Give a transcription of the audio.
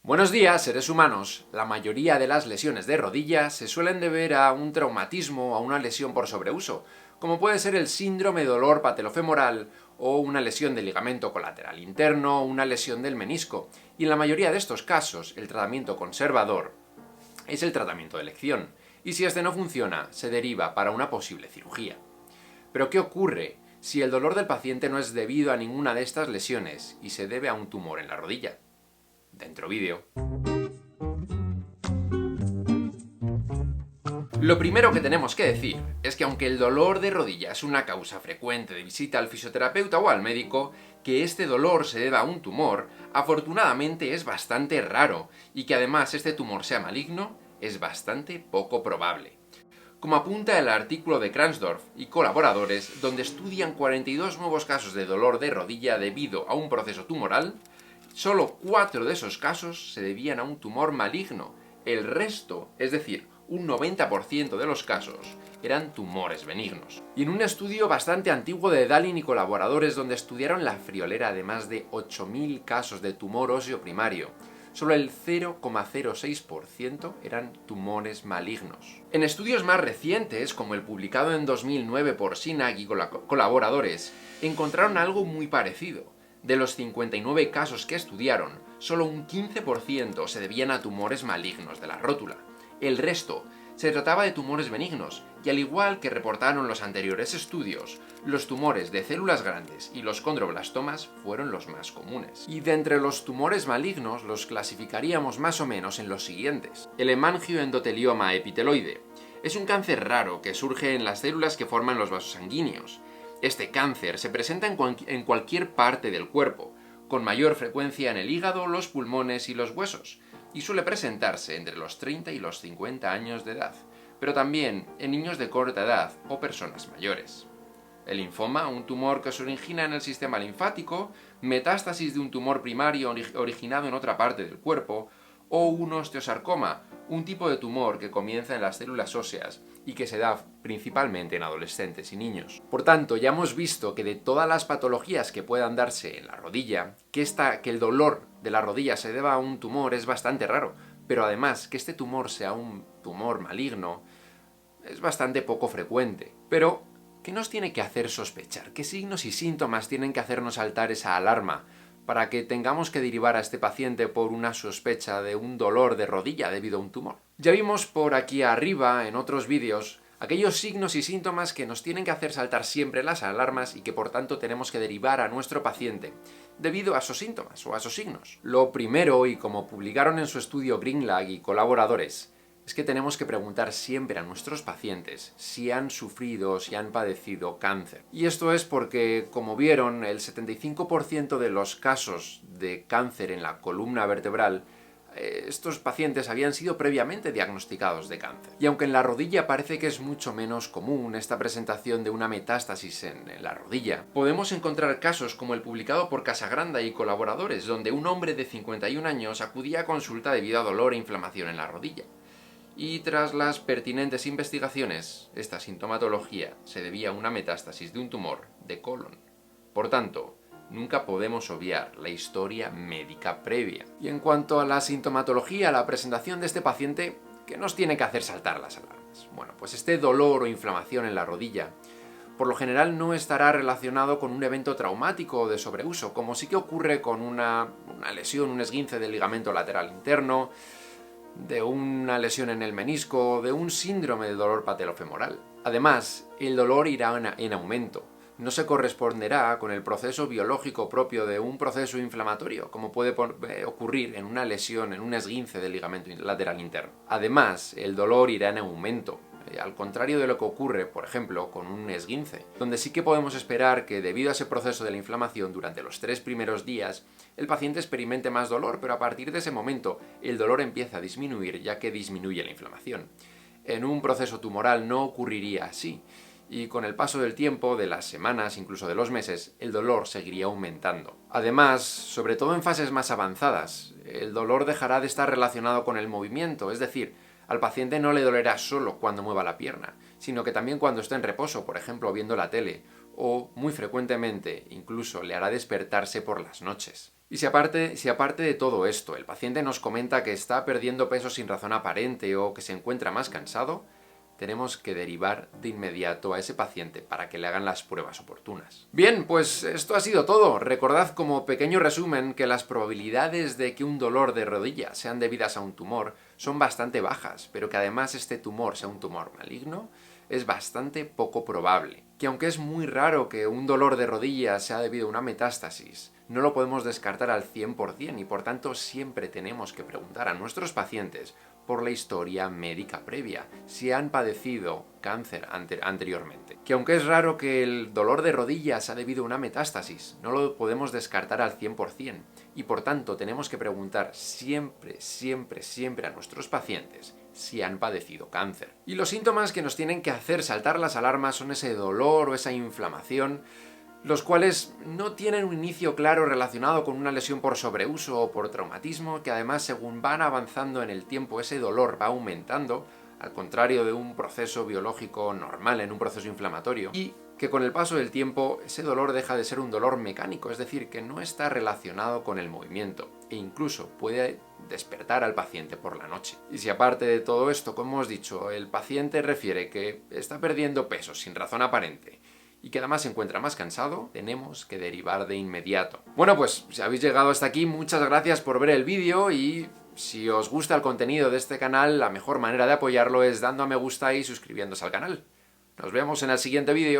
Buenos días, seres humanos. La mayoría de las lesiones de rodilla se suelen deber a un traumatismo o a una lesión por sobreuso, como puede ser el síndrome de dolor patelofemoral o una lesión del ligamento colateral interno o una lesión del menisco. Y en la mayoría de estos casos, el tratamiento conservador es el tratamiento de elección, y si este no funciona, se deriva para una posible cirugía. Pero ¿qué ocurre si el dolor del paciente no es debido a ninguna de estas lesiones y se debe a un tumor en la rodilla? Dentro vídeo. Lo primero que tenemos que decir es que aunque el dolor de rodilla es una causa frecuente de visita al fisioterapeuta o al médico, que este dolor se deba a un tumor, afortunadamente es bastante raro, y que además este tumor sea maligno es bastante poco probable. Como apunta el artículo de Kransdorf y colaboradores, donde estudian 42 nuevos casos de dolor de rodilla debido a un proceso tumoral, solo 4 de esos casos se debían a un tumor maligno. El resto, es decir, un 90% de los casos, eran tumores benignos. Y en un estudio bastante antiguo de Dallin y colaboradores donde estudiaron la friolera de más de 8.000 casos de tumor óseo primario, solo el 0,06% eran tumores malignos. En estudios más recientes, como el publicado en 2009 por Sinag y colaboradores, encontraron algo muy parecido. De los 59 casos que estudiaron, solo un 15% se debían a tumores malignos de la rótula. El resto se trataba de tumores benignos, y al igual que reportaron los anteriores estudios, los tumores de células grandes y los condroblastomas fueron los más comunes. Y de entre los tumores malignos los clasificaríamos más o menos en los siguientes. El hemangioendotelioma epiteloide es un cáncer raro que surge en las células que forman los vasos sanguíneos. Este cáncer se presenta en cualquier parte del cuerpo, con mayor frecuencia en el hígado, los pulmones y los huesos, y suele presentarse entre los 30 y los 50 años de edad, pero también en niños de corta edad o personas mayores. El linfoma, un tumor que se origina en el sistema linfático, metástasis de un tumor primario originado en otra parte del cuerpo, o un osteosarcoma, un tipo de tumor que comienza en las células óseas y que se da principalmente en adolescentes y niños. Por tanto, ya hemos visto que de todas las patologías que puedan darse en la rodilla, que el dolor de la rodilla se deba a un tumor es bastante raro, pero además que este tumor sea un tumor maligno es bastante poco frecuente. Pero, ¿qué nos tiene que hacer sospechar? ¿Qué signos y síntomas tienen que hacernos saltar esa alarma para que tengamos que derivar a este paciente por una sospecha de un dolor de rodilla debido a un tumor? Ya vimos por aquí arriba, en otros vídeos, aquellos signos y síntomas que nos tienen que hacer saltar siempre las alarmas y que por tanto tenemos que derivar a nuestro paciente debido a esos síntomas o a esos signos. Lo primero, y como publicaron en su estudio Greenlag y colaboradores, es que tenemos que preguntar siempre a nuestros pacientes si han sufrido o si han padecido cáncer. Y esto es porque, como vieron, el 75% de los casos de cáncer en la columna vertebral, estos pacientes habían sido previamente diagnosticados de cáncer. Y aunque en la rodilla parece que es mucho menos común esta presentación de una metástasis en la rodilla, podemos encontrar casos como el publicado por Casagranda y colaboradores, donde un hombre de 51 años acudía a consulta debido a dolor e inflamación en la rodilla. Y tras las pertinentes investigaciones, esta sintomatología se debía a una metástasis de un tumor de colon. Por tanto, nunca podemos obviar la historia médica previa. Y en cuanto a la sintomatología, la presentación de este paciente, ¿qué nos tiene que hacer saltar las alarmas? Bueno, pues este dolor o inflamación en la rodilla, por lo general no estará relacionado con un evento traumático o de sobreuso, como sí que ocurre con una lesión, un esguince del ligamento lateral interno, de una lesión en el menisco, de un síndrome de dolor patelofemoral. Además, el dolor irá en aumento. No se corresponderá con el proceso biológico propio de un proceso inflamatorio, como puede ocurrir en una lesión, en un esguince del ligamento lateral interno. Además, el dolor irá en aumento, al contrario de lo que ocurre, por ejemplo, con un esguince, donde sí que podemos esperar que debido a ese proceso de la inflamación durante los 3 primeros días, el paciente experimente más dolor, pero a partir de ese momento el dolor empieza a disminuir ya que disminuye la inflamación. En un proceso tumoral no ocurriría así, y con el paso del tiempo, de las semanas, incluso de los meses, el dolor seguiría aumentando. Además, sobre todo en fases más avanzadas, el dolor dejará de estar relacionado con el movimiento, es decir, al paciente no le dolerá solo cuando mueva la pierna, sino que también cuando esté en reposo, por ejemplo viendo la tele, o muy frecuentemente incluso le hará despertarse por las noches. Y si aparte de todo esto, el paciente nos comenta que está perdiendo peso sin razón aparente o que se encuentra más cansado, tenemos que derivar de inmediato a ese paciente para que le hagan las pruebas oportunas. Bien, pues esto ha sido todo. Recordad como pequeño resumen que las probabilidades de que un dolor de rodilla sean debidas a un tumor son bastante bajas, pero que además este tumor sea un tumor maligno es bastante poco probable. Que aunque es muy raro que un dolor de rodilla sea debido a una metástasis, no lo podemos descartar al 100% y por tanto siempre tenemos que preguntar a nuestros pacientes por la historia médica previa, si han padecido cáncer anteriormente. Que aunque es raro que el dolor de rodilla sea debido a una metástasis, no lo podemos descartar al 100% y por tanto tenemos que preguntar siempre a nuestros pacientes si han padecido cáncer. Y los síntomas que nos tienen que hacer saltar las alarmas son ese dolor o esa inflamación, los cuales no tienen un inicio claro relacionado con una lesión por sobreuso o por traumatismo, que además según van avanzando en el tiempo ese dolor va aumentando, al contrario de un proceso biológico normal en un proceso inflamatorio, y que con el paso del tiempo ese dolor deja de ser un dolor mecánico, es decir, que no está relacionado con el movimiento, e incluso puede despertar al paciente por la noche. Y si aparte de todo esto, como hemos dicho, el paciente refiere que está perdiendo peso sin razón aparente, y que además se encuentra más cansado, tenemos que derivar de inmediato. Bueno, pues si habéis llegado hasta aquí, muchas gracias por ver el vídeo y si os gusta el contenido de este canal, la mejor manera de apoyarlo es dando a me gusta y suscribiéndose al canal. Nos vemos en el siguiente vídeo.